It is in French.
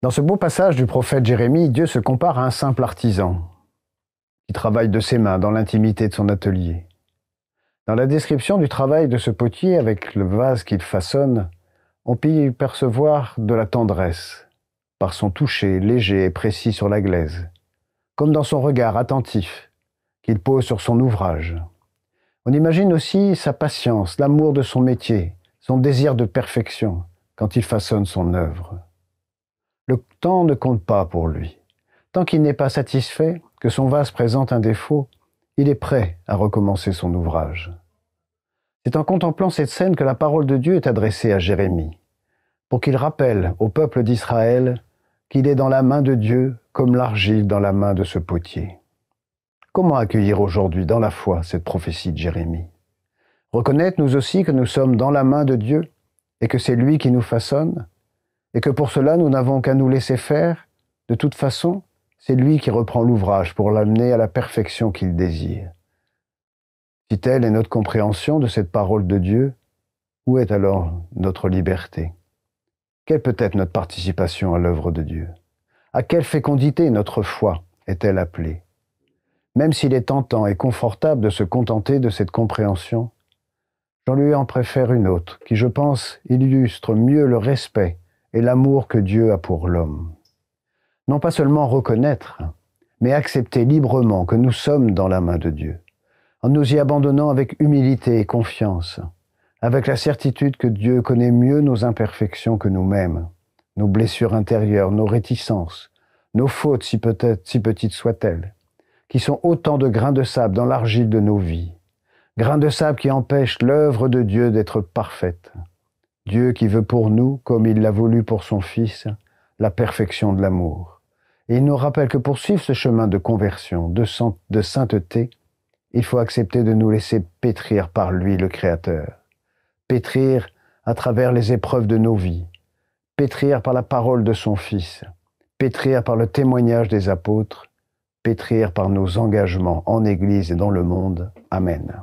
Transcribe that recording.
Dans ce beau passage du prophète Jérémie, Dieu se compare à un simple artisan qui travaille de ses mains dans l'intimité de son atelier. Dans la description du travail de ce potier avec le vase qu'il façonne, on peut y percevoir de la tendresse, par son toucher léger et précis sur la glaise, comme dans son regard attentif qu'il pose sur son ouvrage. On imagine aussi sa patience, l'amour de son métier, son désir de perfection quand il façonne son œuvre. Le temps ne compte pas pour lui. Tant qu'il n'est pas satisfait, que son vase présente un défaut, il est prêt à recommencer son ouvrage. C'est en contemplant cette scène que la parole de Dieu est adressée à Jérémie, pour qu'il rappelle au peuple d'Israël qu'il est dans la main de Dieu comme l'argile dans la main de ce potier. Comment accueillir aujourd'hui dans la foi cette prophétie de Jérémie? Reconnaître nous aussi que nous sommes dans la main de Dieu et que c'est lui qui nous façonne, et que pour cela nous n'avons qu'à nous laisser faire. De toute façon, c'est lui qui reprend l'ouvrage pour l'amener à la perfection qu'il désire. Si telle est notre compréhension de cette parole de Dieu, où est alors notre liberté? Quelle peut être notre participation à l'œuvre de Dieu? À quelle fécondité notre foi est-elle appelée? Même s'il est tentant et confortable de se contenter de cette compréhension, j'en lui en préfère une autre, qui, je pense, illustre mieux le respect et l'amour que Dieu a pour l'homme. Non pas seulement reconnaître, mais accepter librement que nous sommes dans la main de Dieu, en nous y abandonnant avec humilité et confiance, avec la certitude que Dieu connaît mieux nos imperfections que nous-mêmes, nos blessures intérieures, nos réticences, nos fautes si petites soient-elles, qui sont autant de grains de sable dans l'argile de nos vies, grains de sable qui empêchent l'œuvre de Dieu d'être parfaite. Dieu qui veut pour nous, comme il l'a voulu pour son Fils, la perfection de l'amour. Et il nous rappelle que pour suivre ce chemin de conversion, de sainteté, il faut accepter de nous laisser pétrir par lui, le Créateur. Pétrir à travers les épreuves de nos vies, pétrir par la parole de son Fils, pétrir par le témoignage des apôtres, pétrir par nos engagements en Église et dans le monde. Amen.